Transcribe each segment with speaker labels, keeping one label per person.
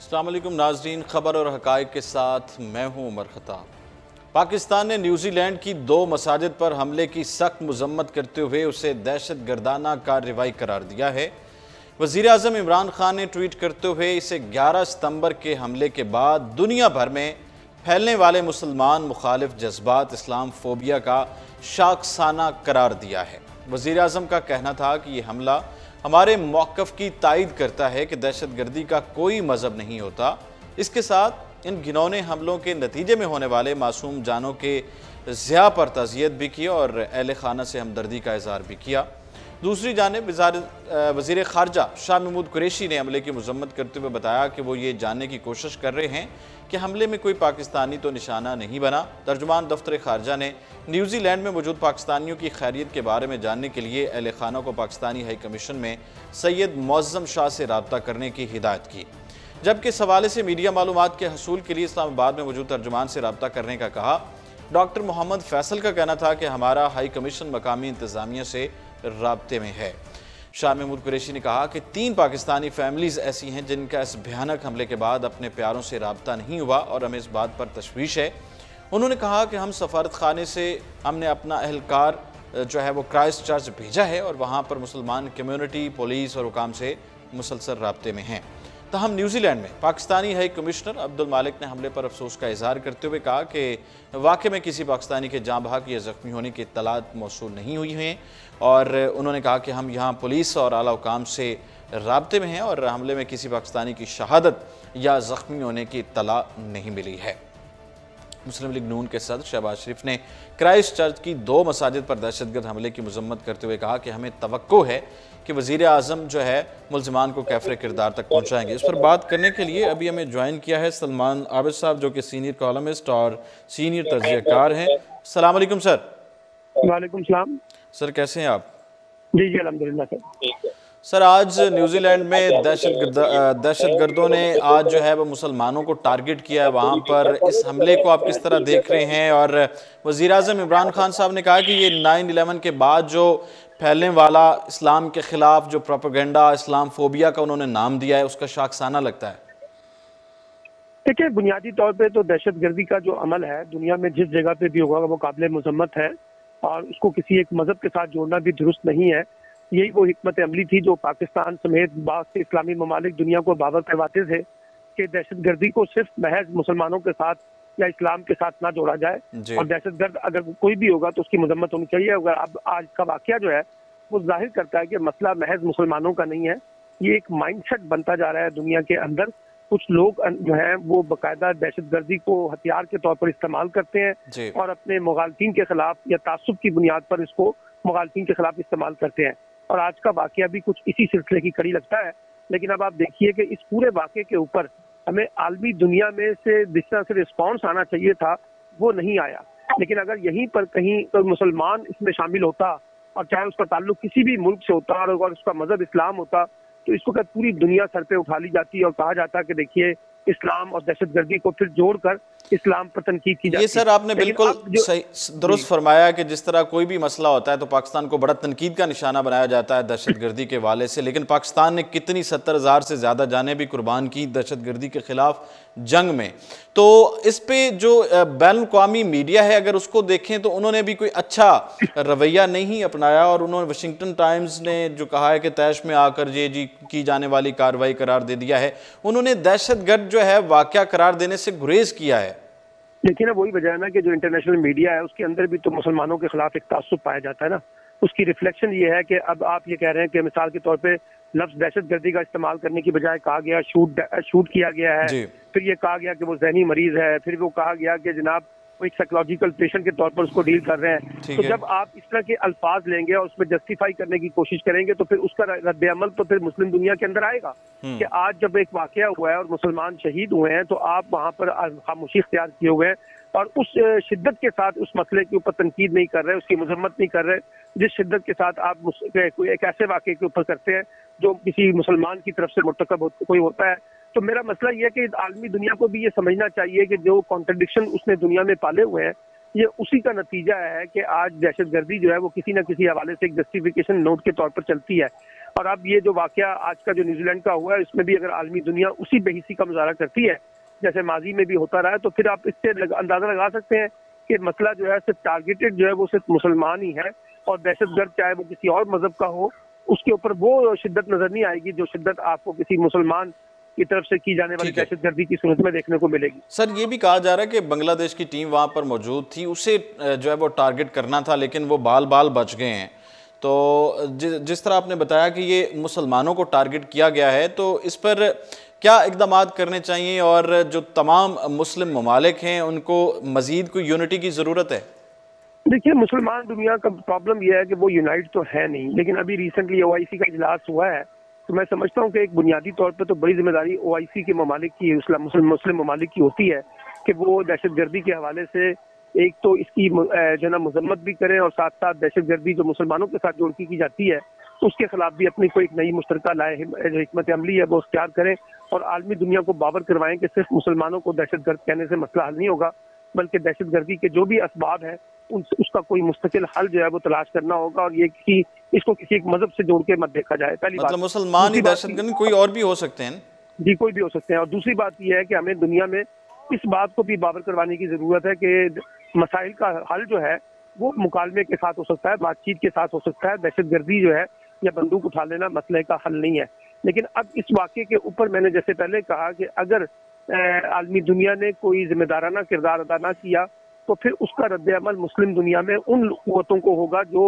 Speaker 1: अस्सलाम वालेकुम नाज़रीन, खबर और हक़ाइक़ के साथ मैं हूँ उमर ख़त्ताब। पाकिस्तान ने न्यूजीलैंड की 2 मसाजिद पर हमले की सख्त मज़म्मत करते हुए उसे दहशत गर्दाना कार्रवाई करार दिया है। वज़ीर आज़म इमरान खान ने ट्वीट करते हुए इसे 11 सितंबर के हमले के बाद दुनिया भर में फैलने वाले मुसलमान मुखालिफ जज्बात इस्लाम फोबिया का शाखसाना करार दिया है। वज़ीर आज़म का कहना था कि यह हमला हमारे मौक़िफ़ की तायद करता है कि दहशत गर्दी का कोई मज़हब नहीं होता। इसके साथ इन घिनौने हमलों के नतीजे में होने वाले मासूम जानों के ज़िया पर तज़ियत भी की और अहले खाना से हमदर्दी का इज़हार भी किया। दूसरी जानिब वज़ीर ख़ारजा शाह महमूद कुरैशी ने हमले की मज़म्मत करते हुए बताया कि वो ये जानने की कोशिश कर रहे हैं कि हमले में कोई पाकिस्तानी तो निशाना नहीं बना। तर्जुमान दफ्तर ख़ारजा ने न्यूजीलैंड में मौजूद पाकिस्तानियों की खैरियत के बारे में जानने के लिए अहले खाना को पाकिस्तानी हाई कमीशन में सैयद मुअज़्ज़म शाह से रब्ता करने की हिदायत की, जबकि इस हवाले से मीडिया मालूमात के हसूल के लिए इस्लामाबाद में मौजूद तर्जुमान से रब्ता करने का कहा। डॉक्टर मोहम्मद फैसल का कहना था कि हमारा हाई कमीशन मकामी इंतज़ामिया से राब्ते में है। शाह महमूद कुरैशी ने कहा कि 3 पाकिस्तानी फैमिलीज़ ऐसी हैं जिनका इस भयानक हमले के बाद अपने प्यारों से राब्ता नहीं हुआ और हमें इस बात पर तशवीश है। उन्होंने कहा कि हम सफारत खाने से हमने अपना अहलकार जो है वो क्राइस्ट चर्च भेजा है और वहाँ पर मुसलमान कम्यूनिटी, पुलिस और हुकाम से मुसलसल राब्ते में हैं। तहम न्यूजीलैंड में पाकिस्तानी हाई कमिश्नर अब्दुल मालिक ने हमले पर अफसोस का इजहार करते हुए कहा कि वाक़े में किसी पाकिस्तानी के जाँ बहक या ज़ख्मी होने की इत्तलात मौसूल नहीं हुई हैं और उन्होंने कहा कि हम यहाँ पुलिस और आला हुकाम से राब्ते में हैं और हमले में किसी पाकिस्तानी की शहादत या ज़ख्मी होने की इत्तला नहीं मिली है। मुस्लिम लीग नून के सदर शहबाज शरीफ ने क्राइस्ट चर्च की 2 मसाजिद पर दहशतगर्द हमले की मज़म्मत करते हुए कहा कि हमें तवक्को है कि वज़ीर आज़म जो है मुल्ज़िमान को कैफ़रे किरदार तक पहुँचाएंगे। इस पर बात करने के लिए अभी हमें ज्वाइन किया है सलमान आबिद साहब, जो कि सीनियर कॉलमिस्ट और सीनियर तज्ज़ियाकार हैं। अस्सलाम वालेकुम सर।
Speaker 2: वालेकुम सलाम
Speaker 1: सर, कैसे हैं आप?
Speaker 2: जी जी अल्हम्दुलिल्लाह सर।
Speaker 1: सर, आज न्यूजीलैंड में दहशतगर्दों ने आज जो है वो मुसलमानों को टारगेट किया है। वहाँ पर इस हमले को आप किस तरह देख रहे हैं? और वज़ीर आज़म इमरान खान साहब ने कहा कि ये 9/11 के बाद जो फैलने वाला इस्लाम के ख़िलाफ़ जो प्रोपेगेंडा, इस्लाम फोबिया का उन्होंने नाम दिया है, उसका शाखसाना लगता है।
Speaker 2: देखिए, बुनियादी तौर पे तो दहशतगर्दी का जो अमल है दुनिया में जिस जगह पे भी होगा वो काबिल मजम्मत है और उसको किसी एक मजहब के साथ जोड़ना भी दुरुस्त नहीं है। यही वो हिकमत अमली थी जो पाकिस्तान समेत बहुत से इस्लामी ममालिक दुनिया को बावर करवाते थे कि दहशतगर्दी को सिर्फ महज मुसलमानों के साथ या इस्लाम के साथ ना जोड़ा जाए और दहशतगर्द अगर कोई भी होगा तो उसकी मजम्मत होनी चाहिए। अगर अब आज का वाकया जो है वो जाहिर करता है कि मसला महज मुसलमानों का नहीं है, ये एक माइंडसेट बनता जा रहा है दुनिया के अंदर। कुछ लोग जो हैं वो बाकायदा दहशतगर्दी को हथियार के तौर पर इस्तेमाल करते हैं और अपने मुखालिफिन के खिलाफ या तासुब की बुनियाद पर इसको मुखालिफिन के खिलाफ इस्तेमाल करते हैं और आज का वाकया भी कुछ इसी सिलसिले की कड़ी लगता है। लेकिन अब आप देखिए कि इस पूरे वाकये के ऊपर हमें आलमी दुनिया में से जिस तरह से रिस्पॉन्स आना चाहिए था वो नहीं आया। लेकिन अगर यहीं पर कहीं तो मुसलमान इसमें शामिल होता और चाहे उसका ताल्लुक किसी भी मुल्क से होता और उसका मजहब इस्लाम होता तो इसको क्या पूरी दुनिया सर पे उठा ली जाती और कहा जाता कि देखिए इस्लाम और दहशतगर्दी को फिर जोड़कर इस्लाम पर तनकीद की जाती।
Speaker 1: ये सर आपने बिल्कुल सही दुरुस्त फरमाया कि जिस तरह कोई भी मसला होता है तो पाकिस्तान को बड़ा तनकीद का निशाना बनाया जाता है दहशतगर्दी के वाले से, लेकिन पाकिस्तान ने कितनी 70,000 से ज़्यादा जानें भी कुर्बान की दहशतगर्दी के खिलाफ जंग में। तो इस पे जो बैनुल-अक़वामी मीडिया है अगर उसको देखें तो उन्होंने भी कोई अच्छा रवैया नहीं अपनाया और उन्होंने वाशिंगटन टाइम्स ने जो कहा है कि तैश में आकर ये जी की जाने वाली कार्रवाई करार दे दिया है, उन्होंने दहशतगर्द जो है वाकया करार देने से गुरेज किया है।
Speaker 2: देखिए ना, वही वजह है ना कि जो इंटरनेशनल मीडिया है उसके अंदर भी तो मुसलमानों के खिलाफ एक तासुब पाया जाता है ना। उसकी रिफ्लेक्शन ये है कि अब आप ये कह रहे हैं कि मिसाल के तौर पे लफ्ज दहशतगर्दी का इस्तेमाल करने की बजाय कहा गया शूट किया गया है, फिर ये कहा गया कि वो जहनी मरीज है, फिर वो कहा गया कि जनाब वो एक साइकोलॉजिकल पेशेंट के तौर पर उसको डील कर रहे हैं। तो जब आप इस तरह के अल्फाज लेंगे और उसमें जस्टिफाई करने की कोशिश करेंगे तो फिर उसका रद्द अमल तो फिर मुस्लिम दुनिया के अंदर आएगा कि आज जब एक वाकया हुआ है और मुसलमान शहीद हुए हैं तो आप वहां पर खामोशी इख्तियार किए हुए हैं और उस शिद्दत के साथ उस मसले के ऊपर तनकीद नहीं कर रहे, उसकी मजम्मत नहीं कर रहे जिस शिद्दत के साथ आप एक ऐसे वाकये के ऊपर करते हैं जो किसी मुसलमान की तरफ से मुर्तकब कोई होता है। तो मेरा मसला यह है कि आलमी दुनिया को भी ये समझना चाहिए कि जो कॉन्ट्रडिक्शन उसने दुनिया में पाले हुए हैं ये उसी का नतीजा है कि आज दहशतगर्दी जो है वो किसी न किसी हवाले से एक जस्टिफिकेशन नोट के तौर पर चलती है। और अब ये जो वाकया आज का जो न्यूजीलैंड का हुआ है, इसमें भी अगर आलमी दुनिया उसी बेहिसी का मुजाहरा करती है जैसे माजी में भी होता रहा है, तो फिर आप इससे अंदाजा लगा सकते हैं कि मसला जो है सिर्फ टारगेटेड जो है वो सिर्फ मुसलमान ही है, और दहशतगर्द चाहे वो किसी और मजहब का हो उसके ऊपर वो शिद्दत नजर नहीं आएगी जो शिद्दत आपको किसी मुसलमान की तरफ से की जाने वाली दहशतगर्दी की सूरत में देखने को मिलेगी।
Speaker 1: सर, ये भी कहा जा रहा है कि बांग्लादेश की टीम वहां पर मौजूद थी, उसे जो है वो टारगेट करना था, लेकिन वो बाल बाल बच गए हैं। तो जिस तरह आपने बताया कि ये मुसलमानों को टारगेट किया गया है, तो इस पर क्या इकदाम करने चाहिए और जो तमाम मुस्लिम ममालिक हैं उनको मजीद कोई यूनिटी की ज़रूरत है?
Speaker 2: देखिए, मुसलमान दुनिया का प्रॉब्लम यह है कि वो यूनाइट तो है नहीं, लेकिन अभी रिसेंटली OIC का इजलास हुआ है, तो मैं समझता हूँ कि एक बुनियादी तौर पर तो बड़ी जिम्मेदारी OIC के ममालिक की, मुस्लिम ममालिक की होती है कि वो दहशतगर्दी के हवाले से एक तो इसकी जो ना मजम्मत भी करें, और साथ साथ दहशतगर्दी जो मुसलमानों के साथ जोड़ की जाती है तो उसके खिलाफ भी अपनी कोई एक नई मुश्तरका लाए, जो हिकमत अमली है वो इख्तियार करें, और आलमी दुनिया को बावर करवाएं कि सिर्फ मुसलमानों को दहशतगर्द कहने से मसला हल नहीं होगा, बल्कि दहशतगर्दी के जो भी असबाब है उसका कोई मुस्तकिल हल जो है वो तलाश करना होगा, और ये इसको किसी एक मजहब से जोड़ के मत देखा जाए। पहली
Speaker 1: मतलब मुसलमान ही दहशतगर्द, कोई और भी हो सकते हैं?
Speaker 2: जी, कोई भी हो सकते हैं। और दूसरी बात यह है कि हमें दुनिया में इस बात को भी बावर करवाने की जरूरत है कि मसाइल का हल जो है वो मुकालमे के साथ हो सकता है, बातचीत के साथ हो सकता है। दहशतगर्दी जो है या बंदूक उठा लेना मसले का हल नहीं है। लेकिन अब इस वाक़े के ऊपर मैंने जैसे पहले कहा कि अगर आलमी दुनिया ने कोई जिम्मेदाराना किरदार अदा ना किया तो फिर उसका रद्द अमल मुस्लिम दुनिया में उन कुव्वतों को होगा जो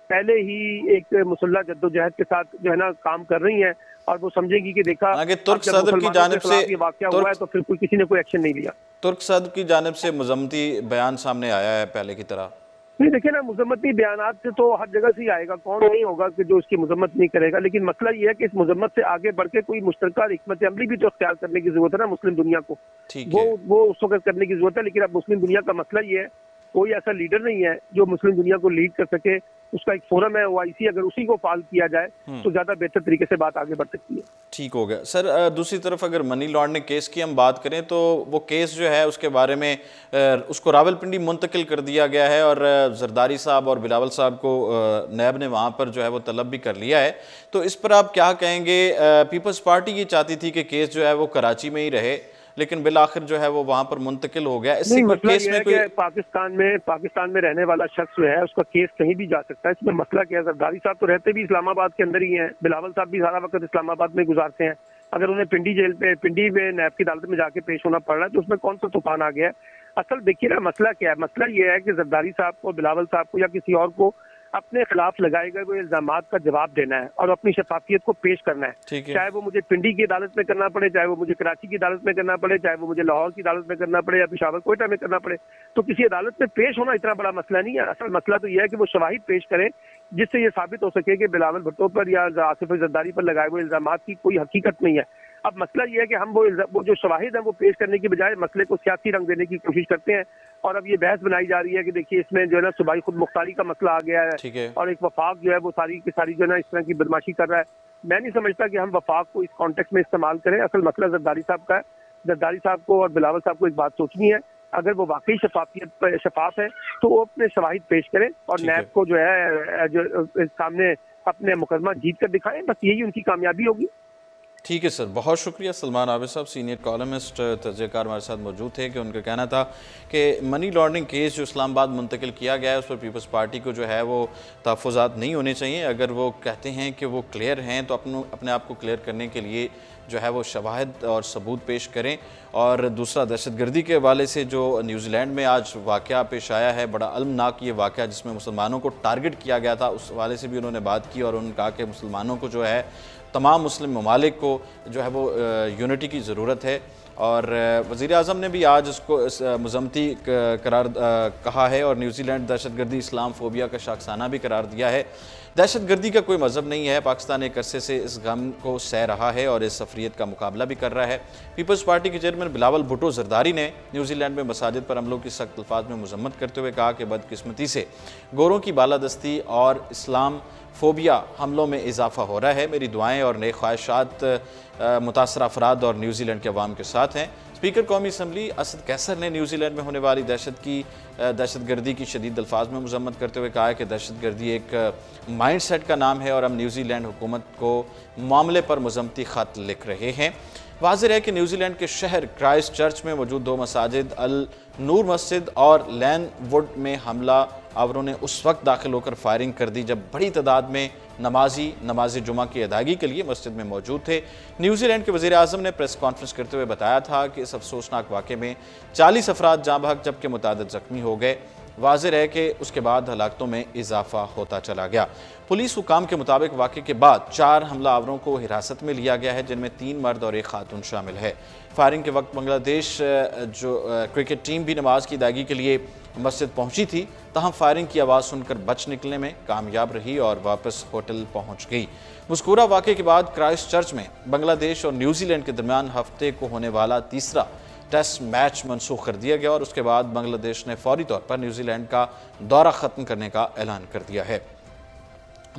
Speaker 2: पहले ही एक मुसल्लह जद्दोजहद के साथ जो है ना काम कर रही हैं, और वो समझेंगी कि देखा
Speaker 1: तुर्क सदर की जानिब से
Speaker 2: ये वाकया हुआ है तो फिर कोई किसी ने कोई एक्शन नहीं लिया।
Speaker 1: तुर्क सदर की जानिब से मजम्मती बयान सामने आया है पहले की तरह?
Speaker 2: नहीं, देखिए ना, मजम्मती बयानात से तो हर जगह से ही आएगा, कौन नहीं होगा कि जो इसकी मजम्मत नहीं करेगा, लेकिन मसला ये है कि इस मजम्मत से आगे बढ़ के कोई मुश्तरका हिकमत अमली भी तो अख्तियार करने की जरूरत है ना मुस्लिम दुनिया को। वो उस वक्त करने की जरूरत है। लेकिन अब मुस्लिम दुनिया का मसला ये है, कोई ऐसा लीडर नहीं है जो मुस्लिम दुनिया को लीड कर सके। उसका एक फोरम है OIC, अगर उसी को फाल किया जाए तो ज्यादा बेहतर तरीके से बात आगे बढ़ सकती है।
Speaker 1: ठीक हो गया सर। दूसरी तरफ अगर मनी लॉन्ड्रिंग केस की हम बात करें तो वो केस जो है उसके बारे में उसको रावलपिंडी मुंतकिल कर दिया गया है, और जरदारी साहब और बिलावल साहब को नैब ने वहाँ पर जो है वो तलब भी कर लिया है। तो इस पर आप क्या कहेंगे? पीपल्स पार्टी ये चाहती थी कि केस जो है वो कराची में ही रहे, लेकिन बिल आखिर जो है वो वहां पर मुंतकिल हो गया। इससे केस में कोई
Speaker 2: पाकिस्तान में रहने वाला शख्स जो है उसका केस कहीं भी जा सकता है। इसमें मसला क्या है? जरदारी साहब तो रहते भी इस्लामाबाद के अंदर ही हैं, बिलावल साहब भी सारा वक्त इस्लामाबाद में गुजारते हैं। अगर उन्हें पिंडी में नैब की अदालत में जाके पेश होना पड़ रहा है तो उसमें कौन सा तूफान आ गया है? असल देखिए ना, मसला क्या है? मसला ये है कि जरदारी साहब को, बिलावल साहब को या किसी और को अपने खिलाफ लगाए गए वो इल्जामात का जवाब देना है और अपनी शफाफियत को पेश करना है। चाहे वो मुझे पिंडी की अदालत में करना पड़े, चाहे वो मुझे कराची की अदालत में करना पड़े, चाहे वो मुझे लाहौर की अदालत में करना पड़े या पेशावर कोयटा में करना पड़े। तो किसी अदालत में पेश होना इतना बड़ा मसला नहीं है। असल मसला तो यह है कि वो शवाहिद पेश करें जिससे ये साबित हो सके कि बिलावल भुट्टो पर या आसिफ जरदारी पर लगाए हुए इल्जामात की कोई हकीकत नहीं है। अब मसला ये है कि हम वो जो शवाहिद है वो पेश करने की बजाय मसले को सियासी रंग देने की कोशिश करते हैं, और अब ये बहस बनाई जा रही है कि देखिए इसमें जो है ना सूबाई खुद मुख्तारी का मसला आ गया है और एक वफाक जो है वो सारी की सारी जो है ना इस तरह की बदमाशी कर रहा है। मैं नहीं समझता कि हम वफाक को इस कॉन्टेक्स्ट में इस्तेमाल करें। असल मसला जरदारी साहब का है। जरदारी साहब को और बिलावल साहब को एक बात सोचनी है, अगर वो वाकई शफाफ है तो वो अपने शवाहिद पेश करें और नैब को जो है जो सामने अपने मुकदमा जीत कर दिखाएं। बस यही उनकी कामयाबी होगी।
Speaker 1: ठीक है सर, बहुत शुक्रिया। सलमान आबिद साहब सीनियर कॉलमिस्ट तजज़ियाकार हमारे साथ मौजूद थे कि उनका कहना था कि मनी लॉन्ड्रिंग केस जो इस्लामाबाद मुंतकिल किया गया है उस पर पीपल्स पार्टी को जो है वो तहफ़्फ़ुज़ात नहीं होने चाहिए। अगर वो कहते हैं कि वो क्लियर हैं तो अपने आप को क्लियर करने के लिए जो है वो शवाहिद और सबूत पेश करें। और दूसरा, दहशतगर्दी के हवाले से जो न्यूजीलैंड में आज वाक़या पेश आया है, बड़ा अलमनाक ये वाक़या जिसमें मुसलमानों को टारगेट किया गया था, उस हवाले से भी उन्होंने बात की और उन्होंने कहा कि मुसलमानों को जो है, तमाम मुस्लिम ममालिक को जो है वो यूनिटी की ज़रूरत है। और वज़ीर आज़म ने भी आज इसको मज़म्मती करार कहा है और न्यूजीलैंड दहशतगर्दी इस्लाम फोबिया का शाखसाना भी करार दिया है। दहशतगर्दी का कोई मज़हब नहीं है। पाकिस्तान एक अरसे से इस गम को सह रहा है और इस सफरियत का मुकाबला भी कर रहा है। पीपल्स पार्टी के चेयरमैन बिलावल भुट्टो जरदारी ने न्यूजीलैंड में मसाजिद पर हमलों की सख्त अल्फाज में मजम्मत करते हुए कहा कि बदकिस्मती से गोरों की बालादस्ती और इस्लाम फोबिया हमलों में इजाफा हो रहा है। मेरी दुआएं और नेक ख्वाहिशात मुतासर अफराद और न्यूजीलैंड के अवाम के साथ हैं। इस स्पीकर कौमी असम्बली असद कैसर ने न्यूजीलैंड में होने वाली दहशतगर्दी की शदीद अल्फाज में मजम्मत करते हुए कहा है कि दहशतगर्दी एक माइंड सेट का नाम है और हम न्यूजीलैंड हुकूमत को मामले पर मजम्मती खत लिख रहे हैं। वाज़ेह है कि न्यूजीलैंड के शहर क्राइस्ट चर्च में मौजूद 2 मसाजिद अल नूर मस्जिद और लैनवुड में हमला आवरों ने उस वक्त दाखिल होकर फायरिंग कर दी जब बड़ी तादाद में नमाज जुमा की अदायगी के लिए मस्जिद में मौजूद थे। न्यूजीलैंड के वज़ीर आज़म ने प्रेस कॉन्फ्रेंस करते हुए बताया था कि इस अफसोसनाक वाक़े में 40 अफराद जाँ बहक जबकि मुतादिद ज़ख्मी हो गए। वाज़ेह है कि उसके बाद हलाकतों में इजाफा होता चला गया। पुलिस हुकाम के मुताबिक वाक़े के बाद 4 हमलावरों को हिरासत में लिया गया है, जिनमें 3 मर्द और 1 खातून शामिल है। फायरिंग के वक्त बांग्लादेश जो क्रिकेट टीम भी नमाज की अदायगी के लिए मस्जिद पहुंची थी, तहम फायरिंग की आवाज़ सुनकर बच निकलने में कामयाब रही और वापस होटल पहुंच गई। मज़कूरा वाक़े के बाद क्राइस्ट चर्च में बांग्लादेश और न्यूजीलैंड के दरमियान हफ्ते को होने वाला तीसरा टेस्ट मैच मनसूख कर दिया गया और उसके बाद बांग्लादेश ने फौरी तौर पर न्यूजीलैंड का दौरा ख़त्म करने का ऐलान कर दिया है।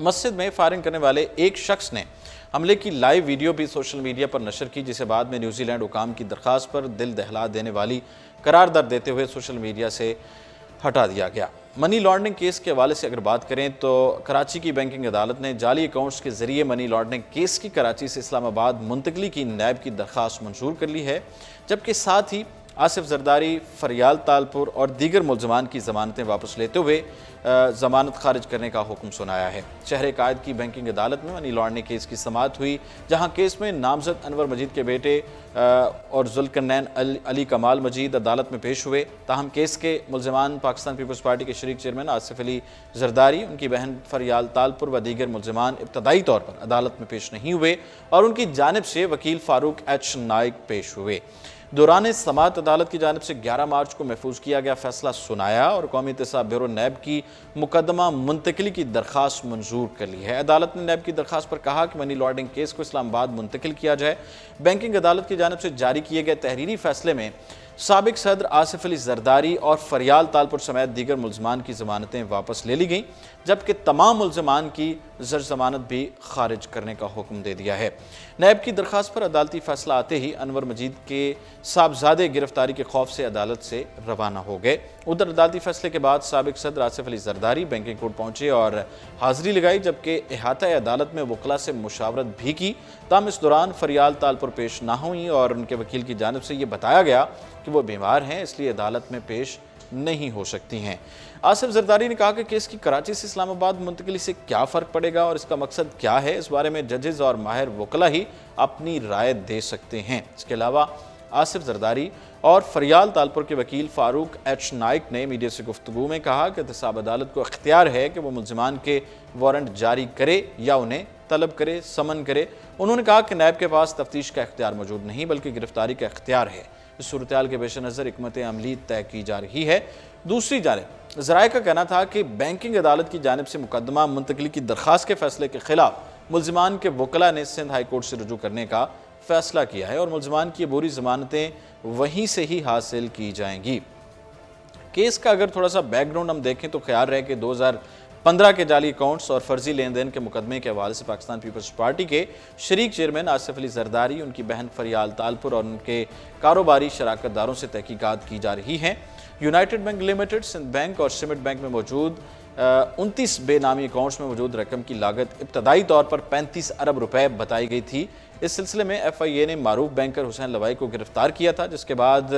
Speaker 1: मस्जिद में फायरिंग करने वाले एक शख्स ने हमले की लाइव वीडियो भी सोशल मीडिया पर नशर की, जिसे बाद में न्यूजीलैंड हुकाम की दरख्वास्त पर दिल दहला देने वाली करार दर देते हुए सोशल मीडिया से हटा दिया गया। मनी लॉन्ड्रिंग केस के हवाले से अगर बात करें तो कराची की बैंकिंग अदालत ने जाली अकाउंट्स के जरिए मनी लॉन्ड्रिंग केस की कराची से इस्लामाबाद मुंतकली की नैब की दरख्वास्त मंजूर कर ली है, जबकि साथ ही आसिफ जरदारी, फरियाल तालपुर और दीगर मुलजमान की जमानतें वापस लेते हुए जमानत खारिज करने का हुक्म सुनाया है। शहर कायद की बैंकिंग अदालत में मनी लॉन्ड्रिंग केस की समाअत हुई, जहां केस में नामजद अनवर मजीद के बेटे और जुल्करनैन अली कमाल मजीद अदालत में पेश हुए। ताहम केस के मुलजमान पाकिस्तान पीपल्स पार्टी के शरीक चेयरमैन आसिफ अली जरदारी, उनकी बहन फरियाल तालपुर व दीगर मुलजमान इब्तदाई तौर पर अदालत में पेश नहीं हुए और उनकी जानिब से वकील फारूक एच नाइक पेश हुए। दौरान समाअत अदालत की जानिब से 11 मार्च को महफूज किया गया फैसला सुनाया और कौमी एहतसाब ब्यूरो नैब की मुकदमा मुंतकली की दरख्वास्त मंजूर कर ली है। अदालत ने नैब की दरख्वास्त पर कहा कि मनी लॉन्ड्रिंग केस को इस्लामाबाद मुंतकिल किया जाए। बैंकिंग अदालत की जानिब से जारी किए गए तहरीरी फैसले में साबिक सदर आसिफ अली जरदारी और फरियाल तालपुर समेत दीगर मुलजमान की जमानतें वापस ले ली गईं, जबकि तमाम मुलजमान की जर जमानत भी खारिज करने का हुक्म दे दिया है। नैब की दरख्वास्त पर अदालती फैसला आते ही अनवर मजीद के साहबजादे गिरफ्तारी के खौफ से अदालत से रवाना हो गए। उधर अदालती फैसले के बाद साबिक सदर आसिफ अली जरदारी बैंकिंग कोर्ट पहुंचे और हाजिरी लगाई, जबकि इहाता अदालत में वकला से मुशावरत भी की। ताहम इस दौरान फरियाल तालपुर पेश ना हुई और उनके वकील की जानिब से ये बताया गया कि वो बीमार हैं, इसलिए अदालत में पेश नहीं हो सकती हैं। आसिफ जरदारी ने कहा कि केस की कराची से इस्लामाबाद मुंतकिली से क्या फ़र्क पड़ेगा और इसका मकसद क्या है, इस बारे में जजेस और माहिर वकला ही अपनी राय दे सकते हैं। इसके अलावा आसिफ जरदारी और फरियाल तालपुर के वकील फारूक एच नाइक ने मीडिया से गुफ्तगू में कहा कि एहतसाब अदालत को इख्तियार है कि वो मुलजमान के वारंट जारी करे या उन्हें तलब करे, समन करे। उन्होंने कहा कि नैब के पास तफ्तीश का इख्तियार मौजूद नहीं बल्कि गिरफ्तारी का इख्तियार है। इस सूरत-ए-हाल के पेश नज़र हिकमत अमली तय की जा रही है। दूसरी जानिब ज़राए का कहना था कि बैंकिंग अदालत की जानिब से मुकदमा मुंतकली की दरख्वास्त के फैसले के खिलाफ मुलजमान के वकला ने सिंध हाई कोर्ट से रुजू करने का फैसला किया है और मुलजमान की अबूरी जमानतें वहीं से ही हासिल की जाएंगी। केस का अगर थोड़ा सा बैकग्राउंड हम देखें तो ख्याल रहे कि 2015 के जाली अकाउंट्स और फर्जी लेन देन के मुकदमे के हवाले से पाकिस्तान पीपल्स पार्टी के शरीक चेयरमैन आसिफ अली जरदारी, उनकी बहन फरियाल तालपुर और उनके कारोबारी शराकतदारों से तहकीकात की जा रही हैं। United Bank Limited, Sindh Bank और सिमट बैंक में मौजूद 29 बेनामी अकाउंट्स में मौजूद रकम की लागत इब्तदाई तौर पर 35 अरब रुपए बताई गई थी। इस सिलसिले में FIA ने मारूफ बैंकर हुसैन लवाई को गिरफ्तार किया था, जिसके बाद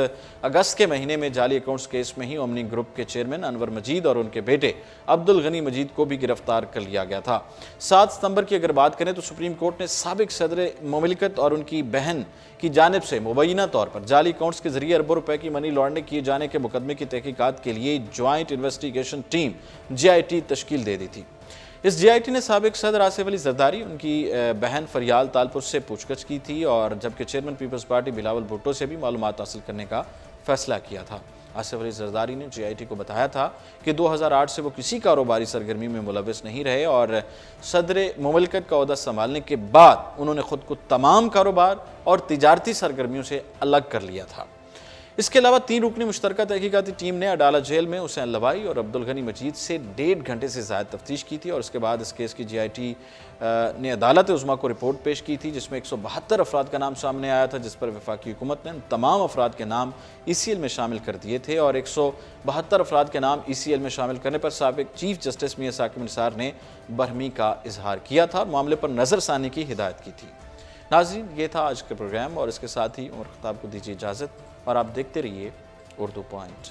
Speaker 1: अगस्त के महीने में जाली अकाउंट्स केस में ही ओमनी ग्रुप के चेयरमैन अनवर मजीद और उनके बेटे अब्दुल गनी मजीद को भी गिरफ्तार कर लिया गया था। 7 सितंबर की अगर बात करें तो सुप्रीम कोर्ट ने साबिक सदर मुमलिकत और उनकी बहन की जानिब से मुबैना तौर पर जाली अकाउंट्स के जरिए अरबों रुपए की मनी लॉन्ड्रिंग किए जाने के मुकदमे की तहकीकात के लिए ज्वाइंट इन्वेस्टिगेशन टीम JIT तश्कील दे दी थी। इस JIT ने साबिक सदर आसिफ अली जरदारी, उनकी बहन फरियाल तालपुर से पूछताछ की थी और जबकि chairman Peoples Party Bilawal Bhutto से भी मालूमात हासिल करने का फैसला किया था। आसिफ अली जरदारी ने JIT को बताया था कि 2008 से वो किसी कारोबारी सरगर्मी में मुलविस नहीं रहे और सदर मुमलिकत का ओहदा संभालने के बाद उन्होंने खुद को तमाम कारोबार और तिजारती सरगर्मियों से अलग कर लिया था। इसके अलावा 3 रुकनी मुश्तरका तहकीकाती टीम ने अडाला जेल में हुसैन लवाई और अब्दुल गनी मजीद से 1.5 घंटे से ज़्यादा तफ्तीश की थी और उसके बाद इस केस की GIT ने अदालत उज़्मा को रिपोर्ट पेश की थी, जिसमें 172 अफराद का नाम सामने आया था, जिस पर वफाकी हुकूमत ने तमाम अफराद के नाम ECL में शामिल कर दिए थे और 172 अफराद के नाम ECL में शामिल करने पर साबिक चीफ जस्टिस मियां साकिब निसार ने बरहमी का इजहार किया था और मामले पर नज़रसानी की हिदायत की थी। नाज़रीन, ये था आज का प्रोग्राम और इसके साथ ही उमर खत्ताब को दीजिए इजाज़त और आप देखते रहिए उर्दू पॉइंट।